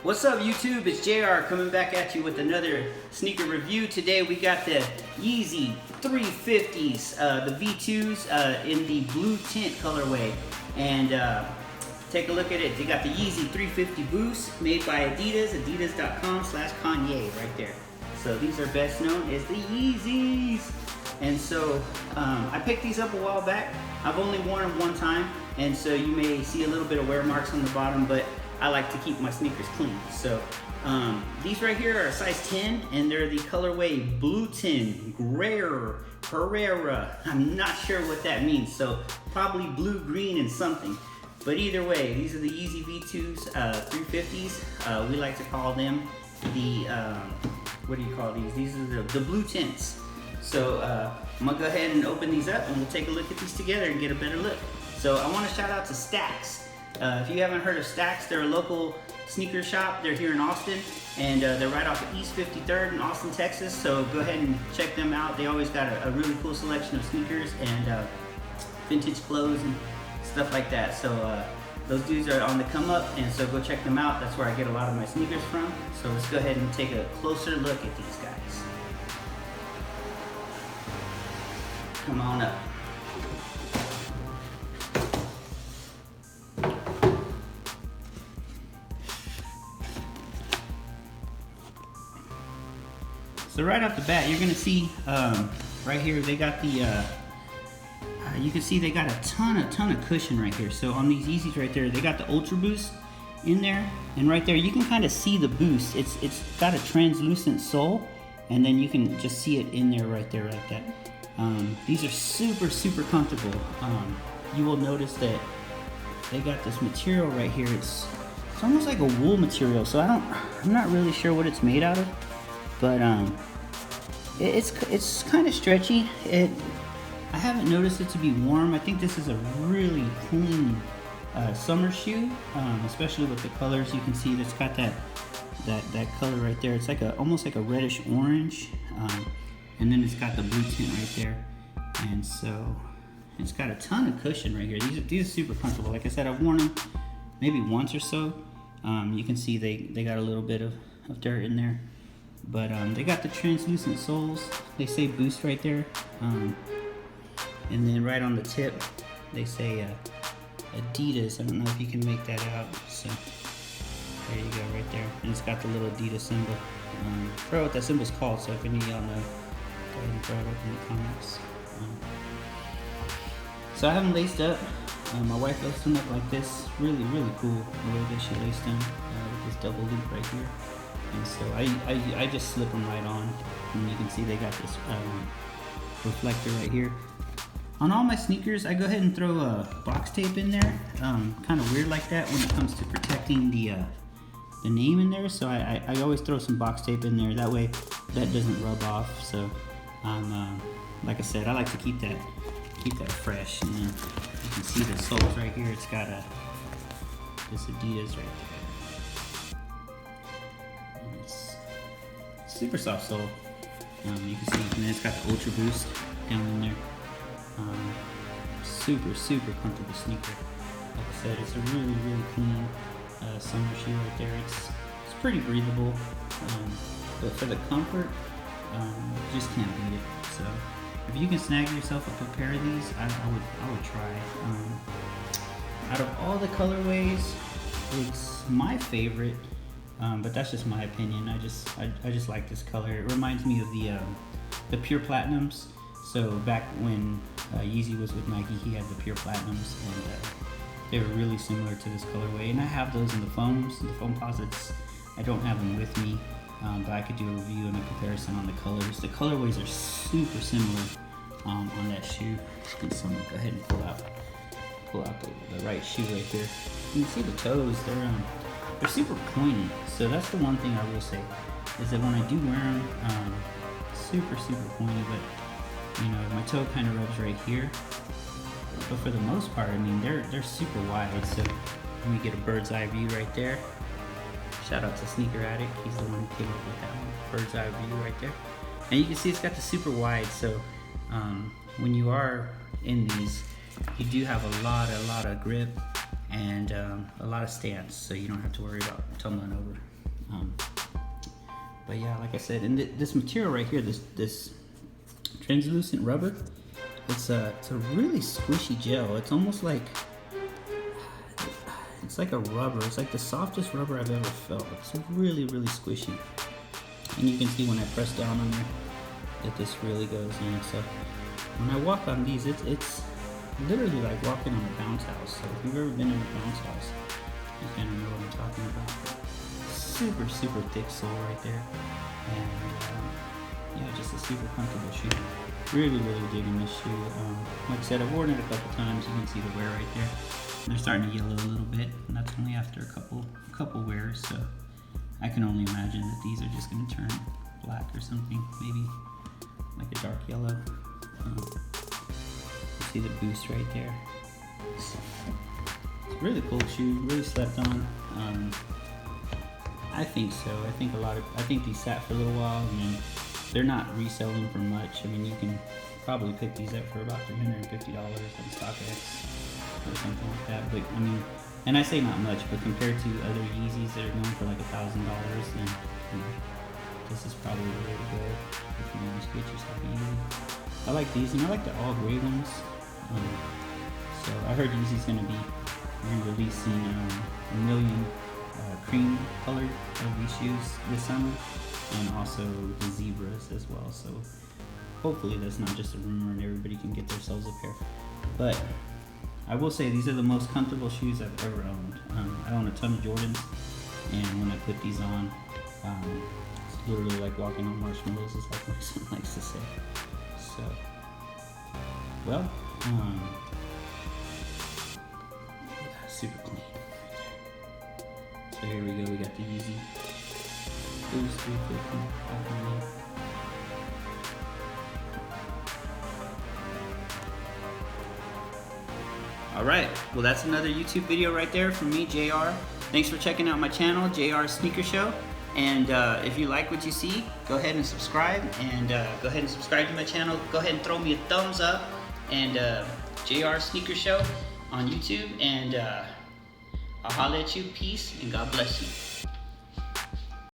What's up YouTube? It's JR coming back at you with another sneaker review. Today we got the Yeezy 350s, the V2s in the blue tint colorway. And take a look at it. They got the Yeezy 350 Boost made by Adidas, adidas.com/Kanye right there. So these are best known as the Yeezys. And so I picked these up a while back. I've only worn them one time, and so you may see a little bit of wear marks on the bottom, but I like to keep my sneakers clean. So these right here are a size 10, and they're the colorway Blue Tin Herrera. I'm not sure what that means, so probably blue, green, and something. But either way, these are the Yeezy V2s, 350s. We like to call them the, what do you call these? These are the blue tints. So I'm gonna go ahead and open these up, and we'll take a look at these together and get a better look. So I want to shout out to Stacks. If you haven't heard of Stacks, they're a local sneaker shop. They're here in Austin, and they're right off of East 53rd in Austin, Texas. So go ahead and check them out. They always got a really cool selection of sneakers and vintage clothes and stuff like that. So those dudes are on the come up, and so go check them out. That's where I get a lot of my sneakers from. So let's go ahead and take a closer look at these guys. Come on up. So right off the bat, you're gonna see right here, they got the, you can see they got a ton of cushion right here. So on these Yeezys right there, they got the Ultra Boost in there, and right there you can kind of see the boost. It's got a translucent sole, and then you can just see it in there right there like that. These are super comfortable. You will notice that they got this material right here. It's almost like a wool material, so I'm not really sure what it's made out of, but it's kind of stretchy. I haven't noticed it to be warm. I think this is a really clean summer shoe, especially with the colors. You can see it's got that color right there. It's like almost like a reddish orange, and then it's got the blue tint right there, and so it's got a ton of cushion right here. These are super comfortable. Like I said, I've worn them maybe once or so. You can see they got a little bit of dirt in there, but they got the translucent soles. They say Boost right there, and then right on the tip they say Adidas. I don't know if you can make that out. So there you go right there, and it's got the little Adidas symbol. I forgot what that symbol's called, so if any of y'all know, go ahead and throw it up in the comments. So I have them laced up. My wife laced them up like this. Really cool the way that she laced them with this double loop right here. And so I just slip them right on, and you can see they got this reflector right here. On all my sneakers, I go ahead and throw box tape in there, kind of weird like that when it comes to protecting the name in there. So I always throw some box tape in there. That way that doesn't rub off. So like I said, I like to keep that fresh. And then you can see the soles right here. It's got this Adidas right there. And it's super soft sole. You can see, and then it's got the Ultra Boost down in there. Super comfortable sneaker. Like I said, it's a really clean summer shoe right there. It's pretty breathable, but for the comfort, you just can't beat it. So if you can snag yourself up a pair of these, I would try. Out of all the colorways, it's my favorite, but that's just my opinion. I just like this color. It reminds me of the Pure Platinums. So back when Yeezy was with Nike, he had the Pure Platinums, and they were really similar to this colorway. And I have those in the foam posits. I don't have them with me, but I could do a review and a comparison on the colors. The colorways are super similar on that shoe. So I'm gonna go ahead and pull out the right shoe right here. You can see the toes. They're super pointy. So that's the one thing I will say, is that when I do wear them, super pointy, but you know, my toe kind of rubs right here, but for the most part, I mean, they're super wide. So let me get a bird's eye view right there. Shout out to Sneaker Addict, he's the one who came up with that one. Bird's eye view right there, and you can see it's got the super wide. So when you are in these, you do have a lot of grip and a lot of stance, so you don't have to worry about tumbling over. But yeah, like I said, and this material right here, this translucent rubber, it's a really squishy gel. It's almost like, it's like a rubber. It's like the softest rubber I've ever felt. It's really, really squishy. And you can see when I press down on there that this really goes in. So when I walk on these, it's literally like walking on a bounce house. So if you've ever been in a bounce house, you kind of know what I'm talking about. Super, super thick sole right there. And yeah, just a super comfortable shoe. Really, really digging this shoe. Like I said, I've worn it a couple times. You can see the wear right there. They're starting to yellow a little bit, and that's only after a couple wears. So I can only imagine that these are just going to turn black or something, maybe like a dark yellow. You see the boost right there. So, it's a really cool shoe, really slept on. I think so. I think these sat for a little while, and they're not reselling for much. I mean, you can probably pick these up for about $350 on StockX or something like that. But I mean, and I say not much, but compared to other Yeezys that are going for like $1,000, then this is probably the way to go if you want to get yourself a Yeezy. I like these, and I like the all gray ones. So I heard Yeezy's going to be re-releasing a million cream colored of these shoes this summer, and also the zebras as well. So hopefully that's not just a rumor and everybody can get themselves a pair. But I will say these are the most comfortable shoes I've ever owned. I own a ton of Jordans, and when I put these on, it's literally like walking on marshmallows, is like my son likes to say. So, well, yeah, super clean. So here we go, we got the Yeezy Boost 350. Alright, well that's another YouTube video right there from me, JR. Thanks for checking out my channel, JR Sneaker Show. And if you like what you see, go ahead and subscribe. And go ahead and subscribe to my channel. Go ahead and throw me a thumbs up. And JR Sneaker Show on YouTube. And I'll holler at you. Peace and God bless you.